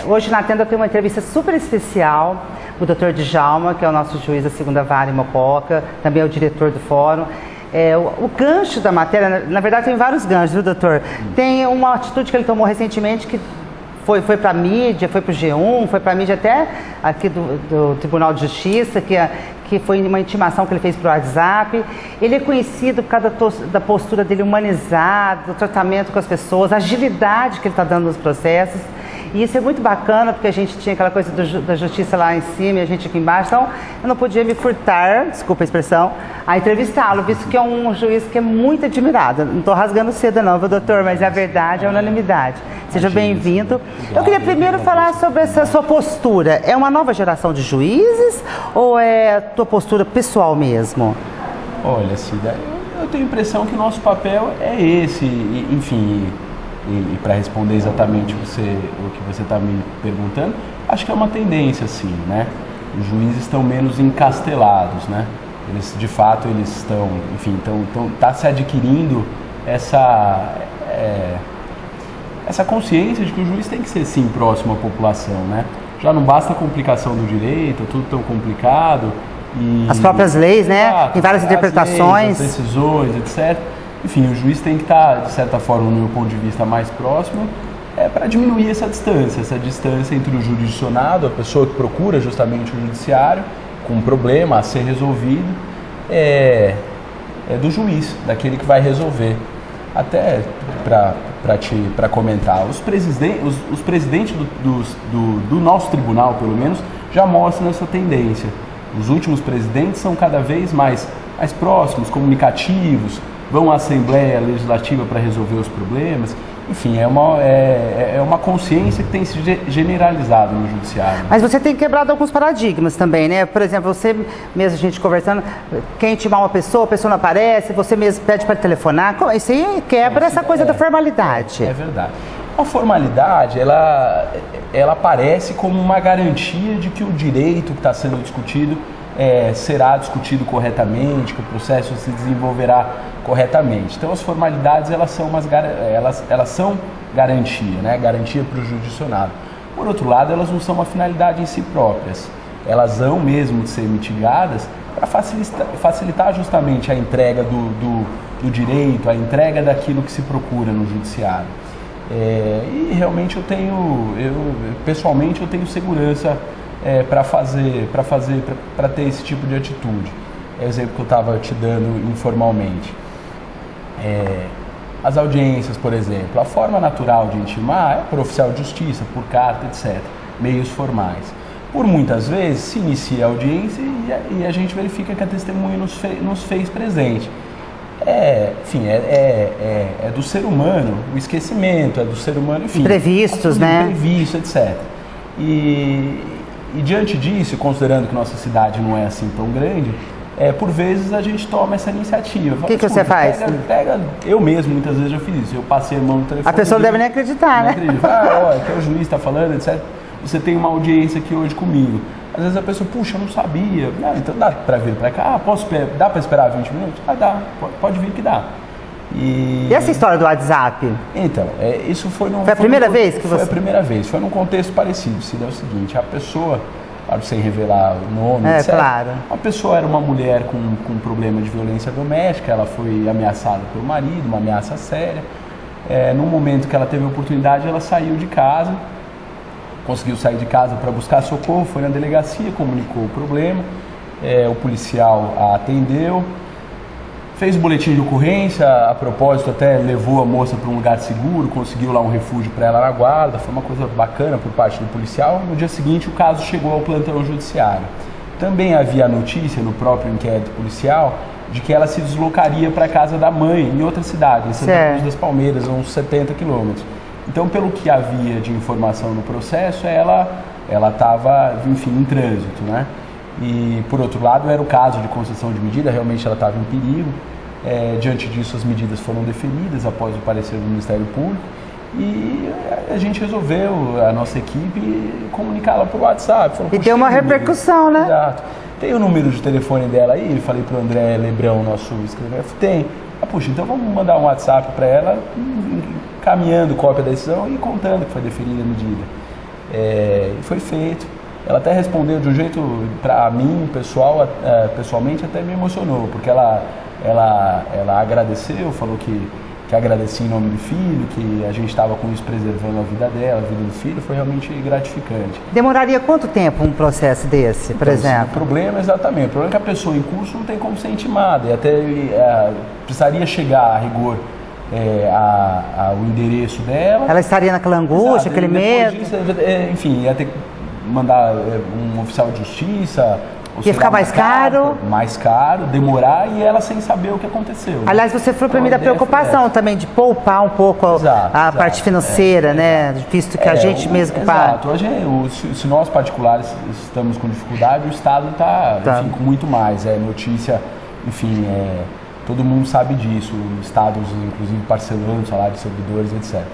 Hoje na tenda tem uma entrevista super especial, o Dr. Djalma, que é o nosso juiz da segunda vara em Mococa, também é o diretor do fórum. O gancho da matéria, na verdade tem vários ganchos, viu, doutor? Tem uma atitude que ele tomou recentemente que foi para a mídia, foi para o G1, foi para a mídia até aqui do Tribunal de Justiça, que foi uma intimação que ele fez para o WhatsApp. Ele é conhecido por causa da postura dele humanizada, do tratamento com as pessoas, a agilidade que ele está dando nos processos. E isso é muito bacana, porque a gente tinha aquela coisa da justiça lá em cima e a gente aqui embaixo. Então, eu não podia me furtar, desculpa a expressão, a entrevistá-lo, visto que é um juiz que é muito admirado. Não estou rasgando seda não, viu, doutor? Mas a verdade é a unanimidade. Seja bem-vindo. Eu queria primeiro falar sobre essa sua postura. É uma nova geração de juízes ou é a tua postura pessoal mesmo? Olha, Cida, eu tenho a impressão que o nosso papel é esse, enfim... E para responder exatamente o que você está me perguntando, acho que é uma tendência, sim, né? Os juízes estão menos encastelados, né? Eles, de fato, eles estão, enfim, está se adquirindo essa consciência de que o juiz tem que ser, sim, próximo à população, né? Já não basta a complicação do direito, é tudo tão complicado. As próprias leis, né? Tem várias interpretações. Leis, as decisões, etc. Enfim, o juiz tem que estar, de certa forma, no meu ponto de vista, mais próximo, para diminuir essa distância entre o jurisdicionado, a pessoa que procura justamente o judiciário, com um problema a ser resolvido, do juiz, daquele que vai resolver. Até para comentar, os presidentes do nosso tribunal, pelo menos, já mostram essa tendência. Os últimos presidentes são cada vez mais próximos, comunicativos, vão à Assembleia Legislativa para resolver os problemas. Enfim, é uma consciência que tem se generalizado no judiciário. Mas você tem quebrado alguns paradigmas também, né? Por exemplo, você mesmo, a gente conversando, quer intimar uma pessoa, a pessoa não aparece, você mesmo pede para telefonar. Isso aí quebra essa coisa da formalidade. É verdade. A formalidade, ela aparece como uma garantia de que o direito que está sendo discutido será discutido corretamente, que o processo se desenvolverá corretamente. Então, as formalidades elas são garantia, né? Garantia para o jurisdicionado. Por outro lado, elas não são uma finalidade em si próprias. Elas hão mesmo de ser mitigadas para facilitar justamente a entrega do direito, a entrega daquilo que se procura no judiciário. E realmente pessoalmente eu tenho segurança para ter esse tipo de atitude. É o exemplo que eu estava te dando informalmente. As audiências, por exemplo, a forma natural de intimar é por oficial de justiça, por carta, etc. Meios formais. Por muitas vezes se inicia a audiência e a gente verifica que a testemunha nos fez presente. Enfim, é do ser humano o esquecimento, é do ser humano, enfim. Imprevistos, né? Imprevisto, etc. E diante disso, considerando que nossa cidade não é assim tão grande, por vezes a gente toma essa iniciativa. O que você faz? Eu mesmo muitas vezes já fiz isso. Eu passei a mão no telefone. A pessoa não deve nem acreditar, né? Olha, que o juiz está falando, etc. Você tem uma audiência aqui hoje comigo. Às vezes a pessoa, puxa, eu não sabia. Então dá para vir para cá? Dá para esperar 20 minutos? Dá. Pode vir que dá. E essa história do WhatsApp? Então, isso foi a primeira vez que você... Foi a primeira vez. Foi num contexto parecido. É o seguinte, a pessoa, claro, sem revelar o nome, etc. Claro. A pessoa era uma mulher com um problema de violência doméstica, ela foi ameaçada pelo marido, uma ameaça séria. No momento que ela teve a oportunidade, ela saiu de casa, conseguiu sair de casa para buscar socorro, foi na delegacia, comunicou o problema, o policial a atendeu, fez o boletim de ocorrência, a propósito até levou a moça para um lugar seguro, conseguiu lá um refúgio para ela na guarda, foi uma coisa bacana por parte do policial. No dia seguinte o caso chegou ao plantão judiciário. Também havia a notícia no próprio inquérito policial de que ela se deslocaria para a casa da mãe em outra cidade, em Santa Cruz das Palmeiras, a uns 70 quilômetros. Então, pelo que havia de informação no processo, ela estava, enfim, em trânsito, né? E, por outro lado, era o caso de concessão de medida, realmente ela estava em perigo. Diante disso, as medidas foram deferidas após o parecer do Ministério Público e a gente resolveu, a nossa equipe, comunicá-la por WhatsApp. E deu uma repercussão, né? Exato. Tem o número de telefone dela aí? Falei para o André Lebrão, nosso escrivão. Tem. Puxa, então vamos mandar um WhatsApp para ela, encaminhando cópia da decisão e contando que foi deferida a medida. E foi feito. Ela até respondeu de um jeito, para mim, pessoalmente, até me emocionou, porque ela agradeceu, falou que agradecia em nome do filho, que a gente estava com isso preservando a vida dela, a vida do filho. Foi realmente gratificante. Demoraria quanto tempo um processo desse, por exemplo? O problema é que a pessoa em curso não tem como ser intimada, e até precisaria chegar a rigor o endereço dela. Ela estaria naquela angústia, aquele medo? Disso, enfim, ia ter que mandar um oficial de justiça. Ia ficar mais caro? Mais caro, demorar, e ela sem saber o que aconteceu. Aliás, você foi para mim da preocupação também de poupar um pouco a parte financeira, né? Visto que a gente mesmo que paga. Exato. Se nós particulares estamos com dificuldade, o Estado está com muito mais. É notícia, enfim, todo mundo sabe disso. Estados, inclusive, parcelando o salário de servidores, etc.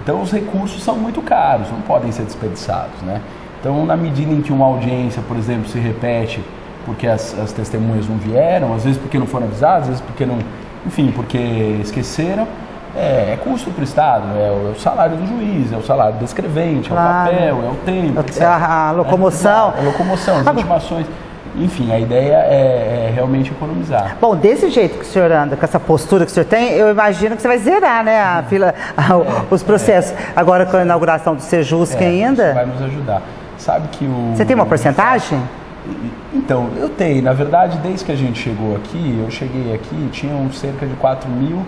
Então, os recursos são muito caros, não podem ser desperdiçados, né? Então, na medida em que uma audiência, por exemplo, se repete porque as testemunhas não vieram, às vezes porque não foram avisadas, às vezes porque não, enfim, porque esqueceram, é custo para o Estado, é o salário do juiz, é o salário do escrevente, é o papel, é o tempo, etc. A locomoção. A locomoção, as intimações. Enfim, a ideia é realmente economizar. Bom, desse jeito que o senhor anda, com essa postura que o senhor tem, eu imagino que você vai zerar, né, a fila, os processos. Agora com a inauguração do Sejusc ainda. Isso vai nos ajudar. Sabe que Você tem uma porcentagem? Então, eu tenho. Na verdade, desde que a gente chegou aqui, eu cheguei aqui, tinham cerca de 4.000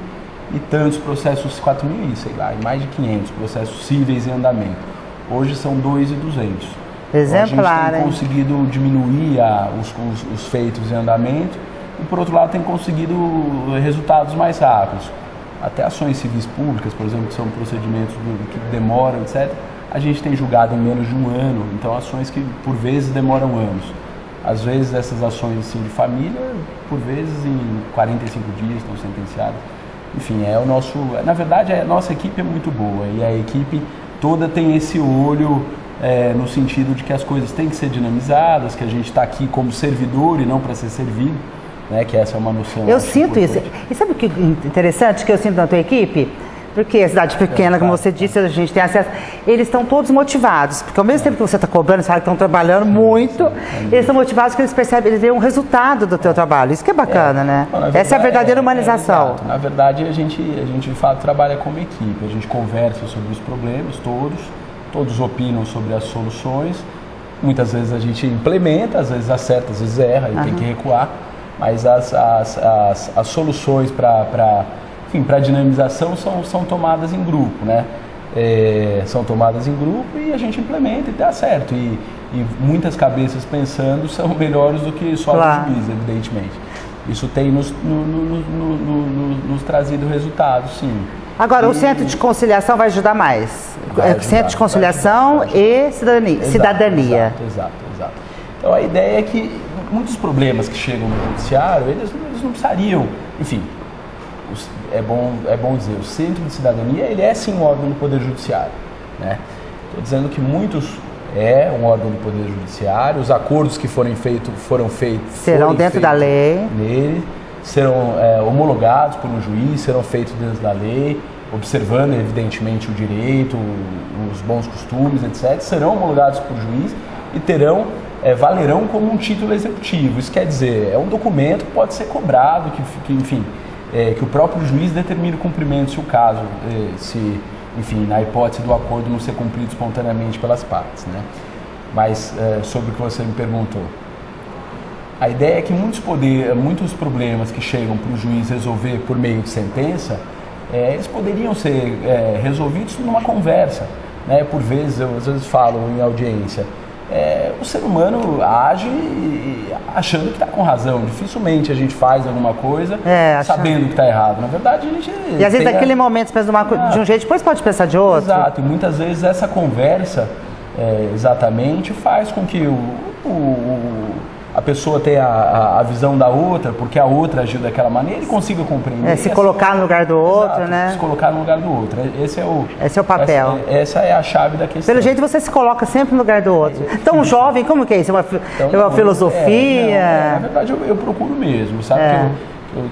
e tantos processos, 4.000 e sei lá, e mais de 500 processos cíveis em andamento. Hoje são 2.200. Exemplar, a gente tem conseguido diminuir os feitos em andamento e, por outro lado, tem conseguido resultados mais rápidos. Até ações civis públicas, por exemplo, que são procedimentos que demoram, etc., a gente tem julgado em menos de um ano, então ações que por vezes demoram anos. Às vezes essas ações assim, de família, por vezes em 45 dias estão sentenciadas. Enfim, na verdade a nossa equipe é muito boa e a equipe toda tem esse olho no sentido de que as coisas têm que ser dinamizadas, que a gente está aqui como servidor e não para ser servido, né, que essa é uma noção. Eu sinto importante. Isso. E sabe o que é interessante que eu sinto na tua equipe? Porque a cidade pequena, como você disse, a gente tem acesso. Eles estão todos motivados, porque ao mesmo tempo que você está cobrando, você sabe que estão trabalhando muito, eles estão motivados porque eles percebem, eles veem um resultado do teu trabalho. Isso que é bacana, né? Não, verdade, essa é a verdadeira humanização. Na verdade, a gente de fato trabalha como equipe, a gente conversa sobre os problemas, todos opinam sobre as soluções, muitas vezes a gente implementa, às vezes acerta, às vezes erra e tem que recuar, mas as soluções para a dinamização são tomadas em grupo, né? São tomadas em grupo e a gente implementa e dá certo. E muitas cabeças pensando são melhores do que só os juízes, evidentemente. Isso tem nos trazido resultados, sim. Agora, o Centro de Conciliação vai ajudar mais. Centro de Conciliação e Cidadania. Exato. Então, a ideia é que muitos problemas que chegam no judiciário, eles não precisariam, enfim... É bom dizer, o Centro de Cidadania, ele é sim um órgão do Poder Judiciário, né? Estou dizendo que muitos um órgão do Poder Judiciário, os acordos que foram feitos serão dentro da lei, nele, serão homologados por um juiz, serão feitos dentro da lei, observando evidentemente o direito, os bons costumes, etc., serão homologados por juiz e valerão como um título executivo. Isso quer dizer, é um documento que pode ser cobrado, que o próprio juiz determine o cumprimento, se o caso, na hipótese do acordo não ser cumprido espontaneamente pelas partes, né? Mas sobre o que você me perguntou, a ideia é que muitos problemas que chegam para o juiz resolver por meio de sentença, eles poderiam ser resolvidos numa conversa, né? Por vezes, eu às vezes falo em audiência, o ser humano age achando que está com razão. Dificilmente a gente faz alguma coisa sabendo que está errado. Na verdade, a gente... E às vezes naquele momento você pensa de um jeito, depois pode pensar de outro. Exato. E muitas vezes essa conversa, exatamente, faz com que a pessoa tenha a visão da outra, porque a outra agiu daquela maneira e consiga compreender. Se colocar no lugar do outro, né? Se colocar no lugar do outro. Esse é o papel. Essa é a chave da questão. Pelo jeito você se coloca sempre no lugar do outro. Então, jovem, como que é isso? É uma filosofia? Na verdade, eu procuro mesmo, sabe?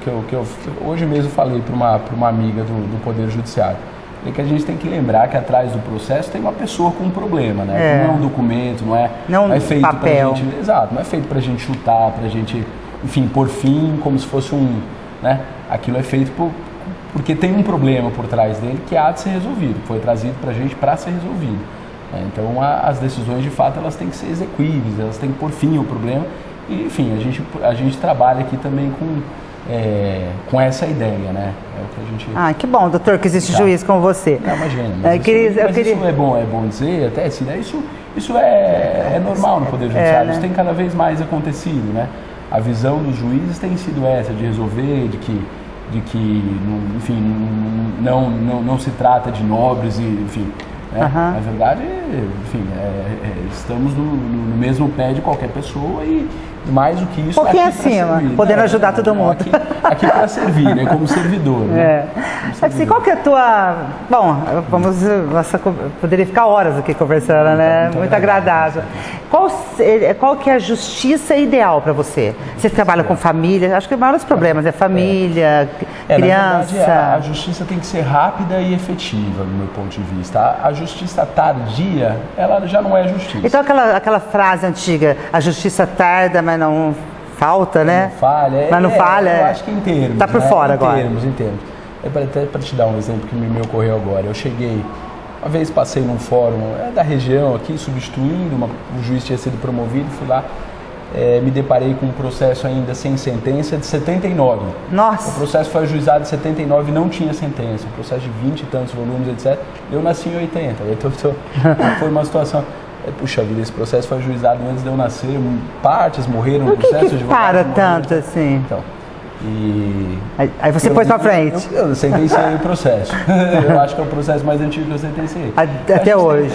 Que eu hoje mesmo falei para uma amiga do Poder Judiciário. é que a gente tem que lembrar que atrás do processo tem uma pessoa com um problema, né? Não é um documento, não é feito papel. pra gente, exato, não é feito pra gente chutar, pra gente, enfim, por fim, como se fosse né? Aquilo é feito porque tem um problema por trás dele que há de ser resolvido, foi trazido pra gente para ser resolvido. Então as decisões de fato elas têm que ser exequíveis, elas têm que pôr fim ao problema e, enfim, a gente trabalha aqui também com essa ideia, né? É o que a gente... que bom, doutor, que existe juiz como você. Não, imagina. Mas isso é bom dizer, até assim, né? Isso é normal no Poder Judiciário, né? Isso tem cada vez mais acontecido, né? A visão dos juízes tem sido essa, de resolver, de que enfim, não se trata de nobres e, enfim... Na verdade, enfim, estamos no mesmo pé de qualquer pessoa e mais do que isso... Um pouquinho acima, servir, podendo ajudar todo mundo. Aqui para servir, né, como servidor. Né? Assim, qual que é a tua... Bom, poderia ficar horas aqui conversando, né? Muito agradável. Qual que é a justiça ideal para você? Você trabalha com família, acho que o maior dos problemas é família, criança... Na verdade, a justiça tem que ser rápida e efetiva, do meu ponto de vista. A justiça tardia, ela já não é justiça. Então aquela frase antiga, a justiça tarda, mas não falta, né? Não falha. Mas não falha. Eu acho que em termos. Tá por fora agora. Em termos. Até para te dar um exemplo que me ocorreu agora. Eu cheguei, uma vez passei num fórum da região aqui, substituindo, o juiz tinha sido promovido, fui lá, me deparei com um processo ainda sem sentença de 79. Nossa! O processo foi ajuizado em 79 e não tinha sentença. Um processo de 20 e tantos volumes, etc. Eu nasci em 80. Então foi uma situação... Puxa vida, esse processo foi ajuizado antes de eu nascer, partes morreram no processo. Por que para tanto assim? Então, aí você pôs pra frente. Eu sentenciei o processo. Eu acho que é o processo mais antigo que eu sentenciei. Até hoje.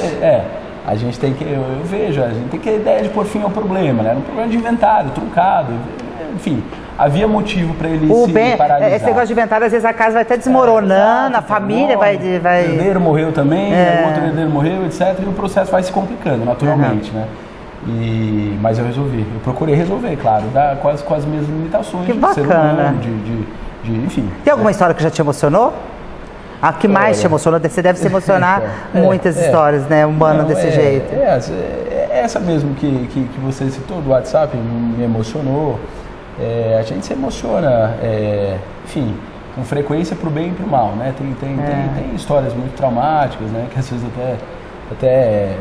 A gente tem que, a gente tem que ter a ideia de pôr fim ao problema, né? Era um problema de inventário, truncado, enfim. Havia motivo para ele se paralisar. Esse negócio de inventário, às vezes a casa vai até desmoronando, a família vai... O herdeiro morreu também, o outro herdeiro morreu, etc. E o processo vai se complicando, naturalmente, né? Mas eu resolvi, eu procurei resolver, claro, com as minhas limitações. Que bacana. De ser humano, enfim. Tem alguma história que já te emocionou? A que mais te emocionou? Você deve se emocionar muitas histórias, né? Humano desse jeito. Essa mesmo que você citou do WhatsApp me emocionou. A gente se emociona, enfim, com frequência pro bem e pro mal, né? Tem histórias muito traumáticas, né? Que às vezes até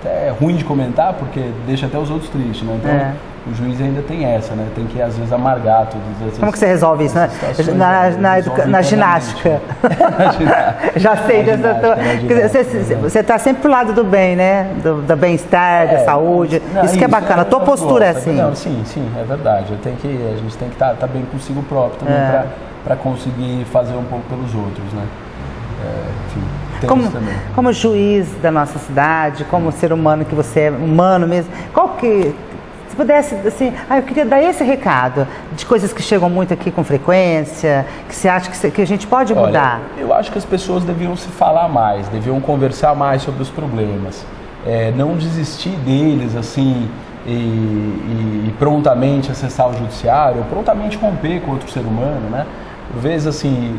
é ruim de comentar, porque deixa até os outros tristes, né? Então, o juiz ainda tem essa, né? Tem que, às vezes, amargar todas essas... Como que você resolve isso, né? Na ginástica. Já sei dessa tua... Você está sempre pro lado do bem, né? Do bem-estar, da saúde. Isso que é bacana. A tua postura é assim. Não, sim, é verdade. A gente tem que estar bem consigo próprio também para conseguir fazer um pouco pelos outros, né? Enfim... Como juiz da nossa cidade, como ser humano que você é, humano mesmo, se pudesse, assim, eu queria dar esse recado de coisas que chegam muito aqui com frequência, que você acha que a gente pode mudar? Eu acho que as pessoas deviam se falar mais, deviam conversar mais sobre os problemas, não desistir deles, assim, e prontamente acessar o judiciário, ou prontamente romper com outro ser humano, né? Por vezes, assim...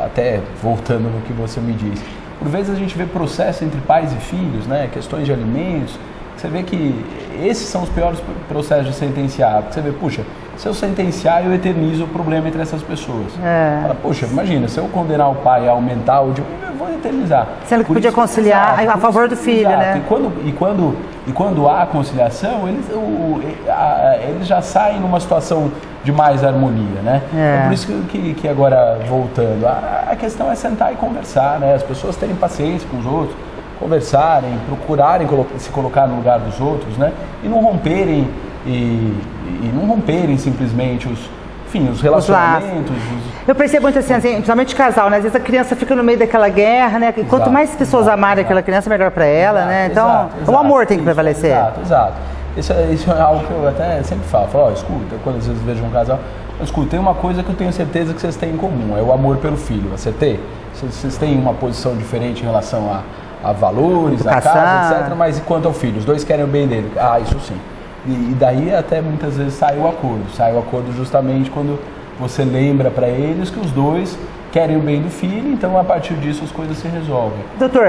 até voltando no que você me disse, por vezes a gente vê processo entre pais e filhos, né, questões de alimentos, você vê que esses são os piores processos de sentenciar, porque você vê, puxa, se eu sentenciar eu eternizo o problema entre essas pessoas. Fala, puxa, imagina, se eu condenar o pai a aumentar o dívida, eu vou eternizar. Sendo que podia conciliar a favor do filho, né? E quando há conciliação, eles já saem numa situação de mais harmonia, né? É por isso que agora, voltando, a questão é sentar e conversar, né? As pessoas terem paciência com os outros, conversarem, procurarem se colocar no lugar dos outros, né? E não romperem, não romperem simplesmente os relacionamentos. Eu percebo muito assim, principalmente casal, né? Às vezes a criança fica no meio daquela guerra, né? E quanto mais pessoas amarem aquela criança, melhor para ela, né? Então, o amor tem que prevalecer. Exato. Isso é algo que eu até sempre falo, escuta, quando às vezes vejo um casal, escuta, tem uma coisa que eu tenho certeza que vocês têm em comum, é o amor pelo filho, vocês têm uma posição diferente em relação a valores, a casa, etc, mas e quanto ao filho, os dois querem o bem dele, isso sim. E daí até muitas vezes sai o acordo justamente quando você lembra para eles que os dois querem o bem do filho, então a partir disso as coisas se resolvem. Doutor,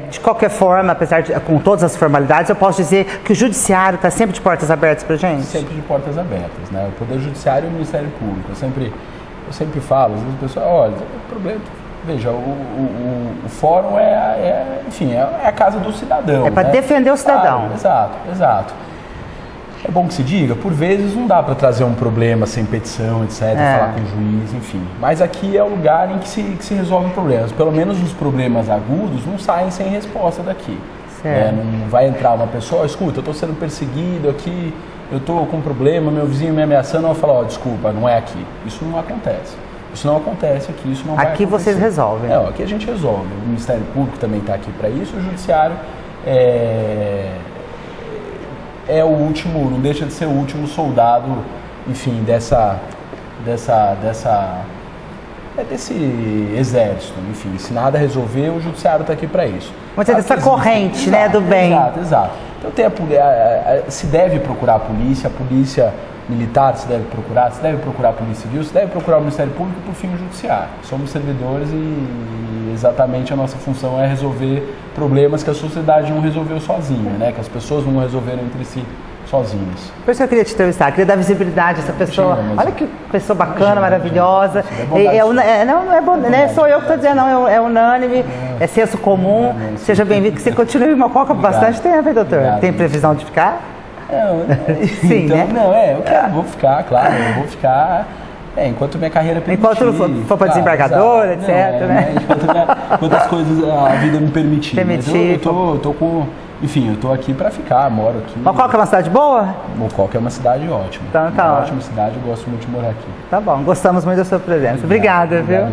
de qualquer forma, apesar de com todas as formalidades, eu posso dizer que o judiciário está sempre de portas abertas para gente? Sempre de portas abertas, né? O Poder Judiciário e o Ministério Público. Eu sempre falo, às vezes o pessoal, olha, o problema, veja, o fórum enfim, é a casa do cidadão. É para defender o cidadão. Exato. É bom que se diga, por vezes não dá para trazer um problema sem petição, etc., falar com o juiz, enfim. Mas aqui é o lugar em que se resolvem problemas. Pelo menos os problemas agudos não saem sem resposta daqui. Não vai entrar uma pessoa, escuta, eu estou sendo perseguido aqui, eu estou com um problema, meu vizinho me ameaçando, eu vou falar, desculpa, não é aqui. Isso não acontece. Isso não acontece aqui, isso não vai acontecer. Aqui vocês resolvem. Aqui a gente resolve. O Ministério Público também está aqui para isso, o Judiciário é o último, não deixa de ser o último soldado, enfim, desse exército, enfim, se nada resolver, o judiciário está aqui para isso. Mas é dessa corrente, né, do bem. Exato. Então se deve procurar a polícia militar se deve procurar a polícia civil, se deve procurar o Ministério Público por fim o judiciário. Somos servidores e exatamente a nossa função é resolver problemas que a sociedade não resolveu sozinha, né, que as pessoas não resolveram entre si sozinhos. Por isso que eu queria te entrevistar, queria dar visibilidade a essa pessoa. Olha que pessoa bacana, maravilhosa. Não é só eu que estou dizendo, não, é unânime, é senso comum. Seja bem-vindo, que você continue em Mococa por bastante tempo, hein, doutor? Obrigado. Tem previsão de ficar? Sim, então, né? Vou ficar, claro, eu vou ficar. Enquanto minha carreira permitir. Enquanto for para desembargador, etc. né? Enquanto as coisas, a vida me permitir. Mas eu tô com. Enfim, eu tô aqui para ficar, moro aqui. Mococa é uma cidade boa? Mococa é uma cidade ótima. Então tá uma ótima cidade, eu gosto muito de morar aqui. Tá bom, gostamos muito da sua presença. Obrigada, viu?